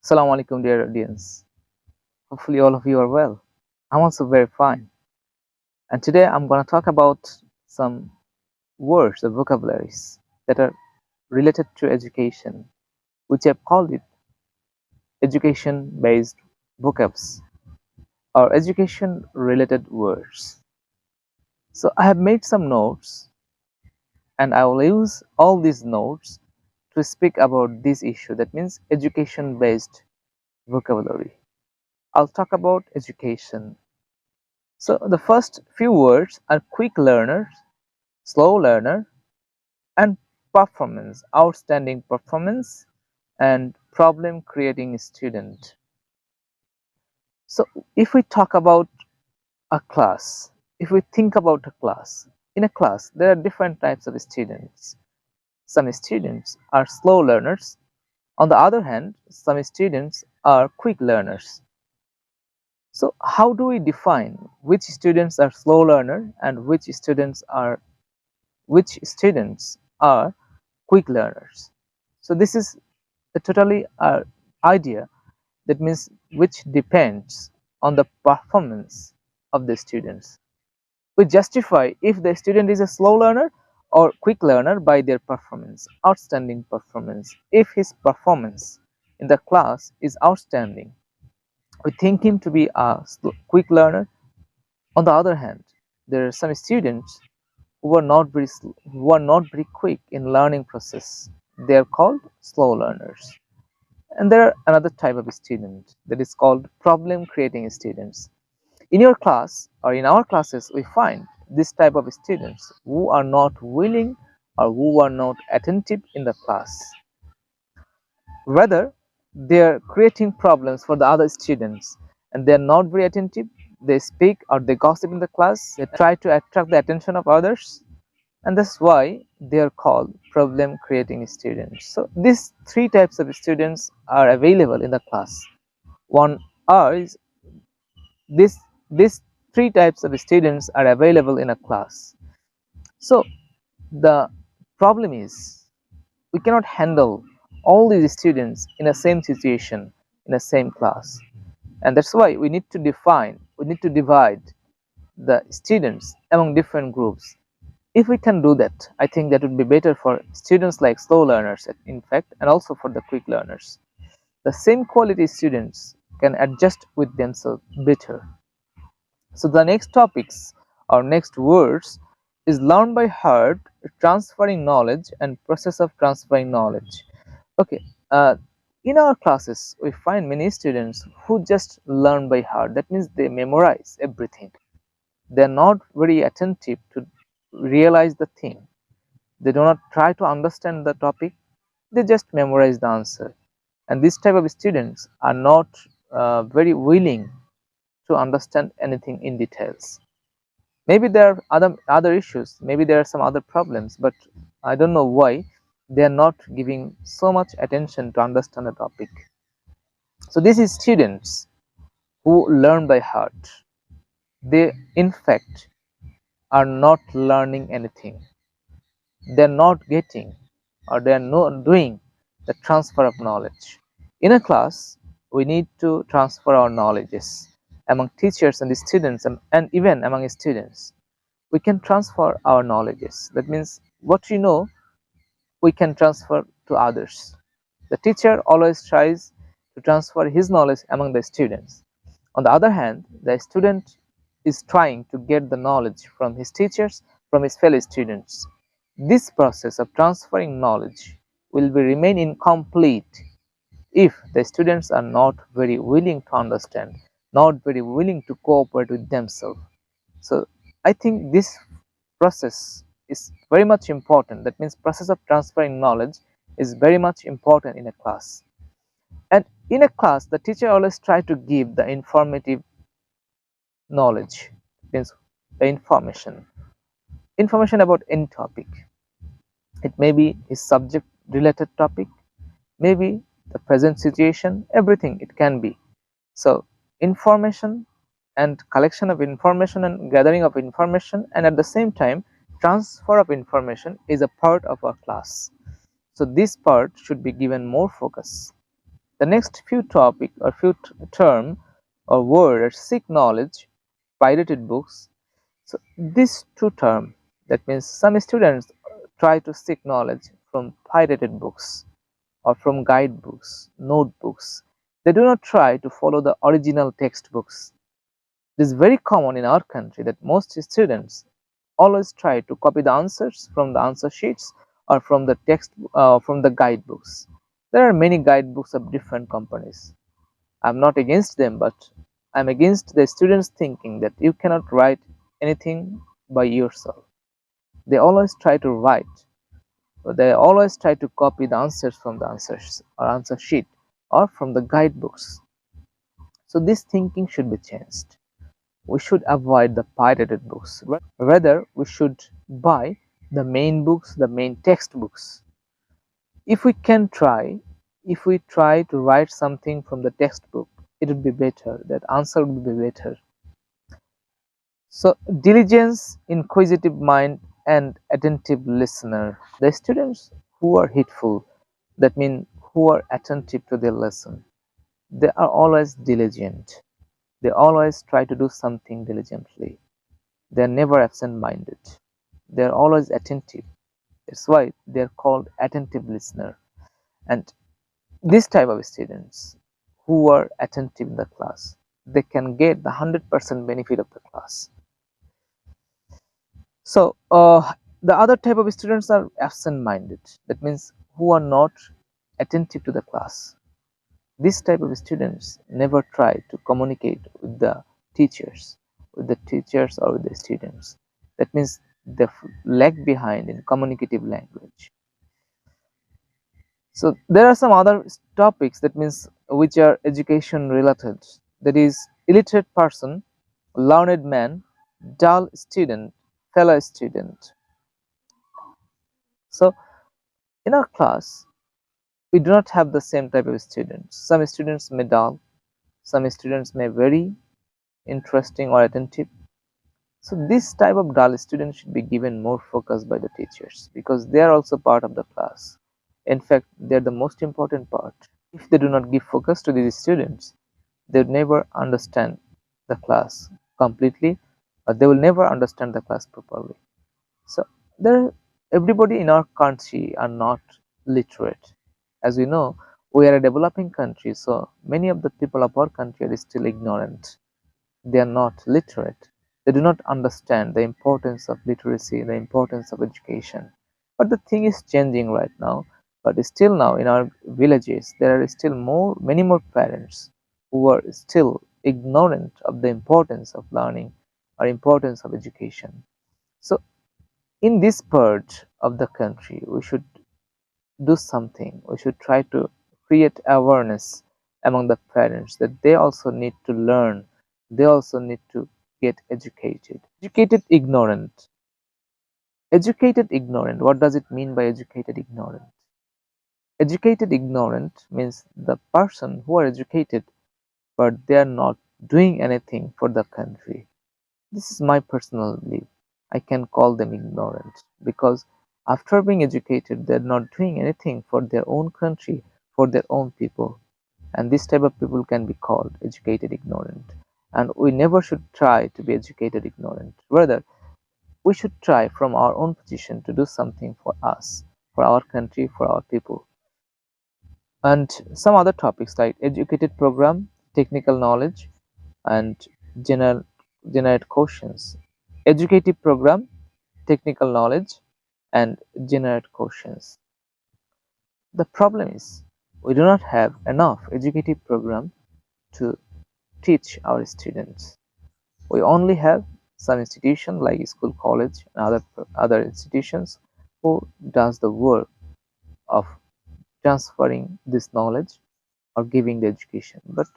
Assalamu alaikum, dear audience. Hopefully, all of you are well. I'm also very fine. And today I'm going to talk about some words or vocabularies that are related to education, which I've called it education based vocabs or education related words. So, I have made some notes and I will use all these notes to speak about this issue, that means education based vocabulary. I'll talk about education. So the first few words are quick learner, slow learner, and performance, outstanding performance, and problem creating student. So if we talk about a class, if we think about a class, in a class there are different types of students. Some students are slow learners. On the other hand, some students are quick learners. So how do we define which students are slow learner and which students are quick learners? So this is a totally idea, that means which depends on the performance of the students. We justify if the student is a slow learner or quick learner by their performance, outstanding performance. If his performance in the class is outstanding, we think him to be a quick learner. On the other hand, there are some students who are not very quick in learning process. They are called slow learners. And there are another type of student that is called problem creating students. In your class or in our classes, we find this type of students who are not willing or who are not attentive in the class. Rather, they are creating problems for the other students and they are not very attentive. They speak or they gossip in the class. They try to attract the attention of others, and that's why they are called problem creating students. So these three types of students are available in the class. One is this these three types of students are available in a class. So the problem is we cannot handle all these students in the same situation in the same class, and that's why we need to divide the students among different groups. If we can do that, I think that would be better for students like slow learners, in fact, and also for the quick learners. The same quality students can adjust with themselves better. So the next topics or next words is learn by heart, transferring knowledge, and process of transferring knowledge. Okay, in our classes, we find many students who just learn by heart. That means they memorize everything. They're not very attentive to realize the thing. They do not try to understand the topic, they just memorize the answer. And this type of students are not very willing to understand anything in details. Maybe there are other issues, maybe there are some other problems, but I don't know why they are not giving so much attention to understand the topic. So this is students who learn by heart. They in fact are not learning anything. They're not getting or they're not doing the transfer of knowledge. In a class, we need to transfer our knowledges among teachers and the students, and even among students. We can transfer our knowledges. That means what we know, we can transfer to others. The teacher always tries to transfer his knowledge among the students. On the other hand, the student is trying to get the knowledge from his teachers, from his fellow students. This process of transferring knowledge will be remain incomplete if the students are not very willing to understand, not very willing to cooperate with themselves. So I think this process is very much important. That means process of transferring knowledge is very much important in a class. And in a class, the teacher always try to give the informative knowledge, means the information about any topic. It may be a subject related topic, maybe the present situation, everything it can be. So information and collection of information and gathering of information, and at the same time transfer of information is a part of our class. So this part should be given more focus. The next few topic or term or word are seek knowledge, pirated books. So these two terms, that means some students try to seek knowledge from pirated books or from guidebooks, notebooks. They do not try to follow the original textbooks. It is very common in our country that most students always try to copy the answers from the answer sheets or from the from the guidebooks. There are many guidebooks of different companies. I'm not against them, but I'm against the students thinking that you cannot write anything by yourself. They always try to write, but they always try to copy the answers from the answers or answer sheet or from the guidebooks. So this thinking should be changed. We should avoid the pirated books. Rather, we should buy the main books, the main textbooks. If we can try, if we try to write something from the textbook, it would be better. That answer would be better. So, diligence, inquisitive mind, and attentive listener. The students who are heedful, that means who are attentive to their lesson, they are always diligent. They always try to do something diligently. They are never absent-minded. They are always attentive. That's why they are called attentive listener. And this type of students who are attentive in the class, they can get the 100% benefit of the class. So the other type of students are absent-minded. That means who are not attentive to the class. This type of students never try to communicate with the teachers, or with the students. That means they lag behind in communicative language. So there are some other topics, that means which are education related. That is illiterate person, learned man, dull student, fellow student. So in our class, we do not have the same type of students. Some students may dull, some students may very interesting or attentive. So this type of dull students should be given more focus by the teachers, because they are also part of the class. In fact, they are the most important part. If they do not give focus to these students, they will never understand the class completely, or they will never understand the class properly. So there, everybody in our country are not literate. As we know, we are a developing country, so many of the people of our country are still ignorant. They are not literate. They do not understand the importance of literacy, the importance of education. But the thing is changing right now. But still now in our villages, there are still many more parents who are still ignorant of the importance of learning or importance of education. So in this part of the country, we should do something. We should try to create awareness among the parents that they also need to learn, they also need to get educated. Educated ignorant, what does it mean by educated ignorant? Educated ignorant means the person who are educated but they are not doing anything for the country. This is my personal belief. I can call them ignorant, because after being educated, they're not doing anything for their own country, for their own people. And this type of people can be called educated ignorant. And we never should try to be educated ignorant. Rather, we should try from our own position to do something for us, for our country, for our people. And some other topics like educated program, technical knowledge, and general generate questions. Educative program, technical knowledge, and generate questions. The problem is we do not have enough educative program to teach our students. We only have some institution like school, college, and other institutions who does the work of transferring this knowledge or giving the education. But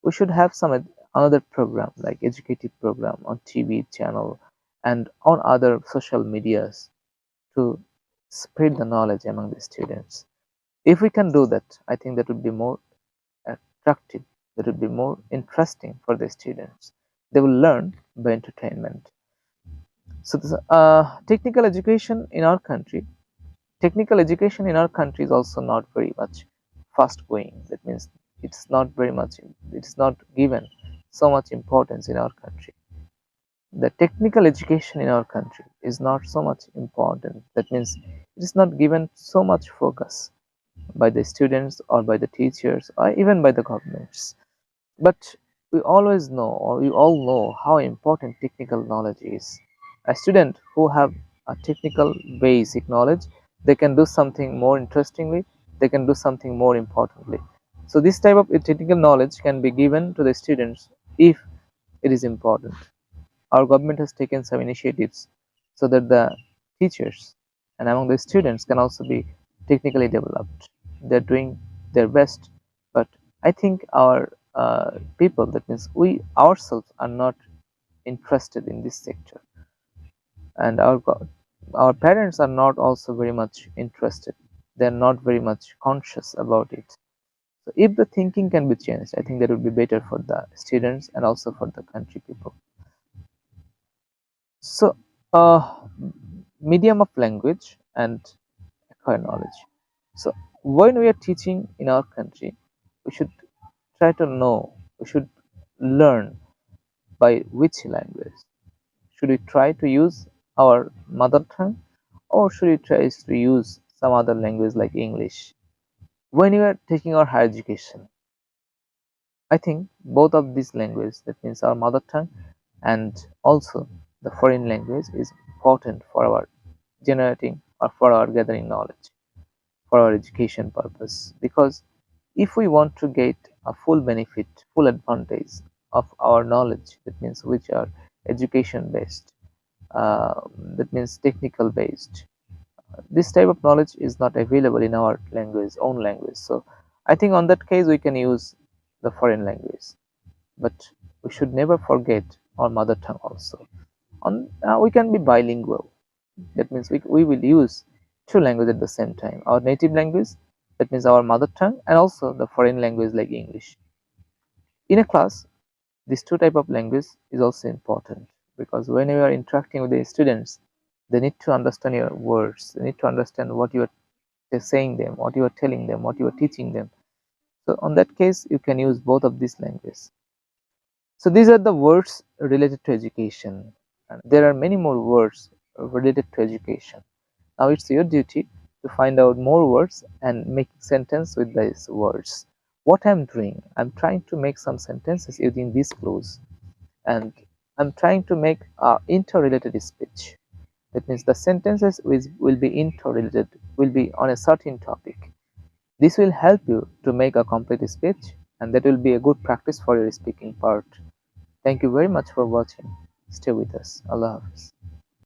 we should have some another program like educative program on TV channel and on other social medias to spread the knowledge among the students. If we can do that, I think that would be more attractive, that would be more interesting for the students. They will learn by entertainment. So this, technical education in our country is also not very much fast going. That means it's not very much, it's not given so much importance in our country. The technical education in our country is not so much important. That means it is not given so much focus by the students or by the teachers or even by the governments. But we always know, or we all know, how important technical knowledge is. A student who have a technical basic knowledge, they can do something more interestingly, they can do something more importantly. So this type of technical knowledge can be given to the students if it is important. Our government has taken some initiatives so that the teachers and among the students can also be technically developed. They're doing their best, but I think our people, that means we ourselves, are not interested in this sector, and our parents are not also very much interested. They're not very much conscious about it. So if the thinking can be changed, I think that would be better for the students and also for the country people. So, medium of language and acquire knowledge. So, when we are teaching in our country, we should try to know, we should learn by which language. Should we try to use our mother tongue, or should we try to use some other language like English? When we are taking our higher education, I think both of these languages, that means our mother tongue and also the foreign language, is important for our generating or for our gathering knowledge, for our education purpose. Because if we want to get a full benefit, full advantage of our knowledge, that means which are education based, that means technical based, this type of knowledge is not available in our language, own language. So I think on that case we can use the foreign language, but we should never forget our mother tongue also. We can be bilingual. That means we will use two languages at the same time: our native language, that means our mother tongue, and also the foreign language like English. In a class, these two type of language is also important, because when you are interacting with the students, they need to understand your words, they need to understand what you are saying them, what you are telling them, what you are teaching them. So on that case, you can use both of these languages. So these are the words related to education, and there are many more words related to education. Now it's your duty to find out more words and make sentence with these words. What I'm doing, I'm trying to make some sentences using these clues, and I'm trying to make a interrelated speech. That means the sentences will be interrelated, will be on a certain topic. This will help you to make a complete speech, and that will be a good practice for your speaking part. Thank you very much for watching. Stay with us. Allah Hafiz.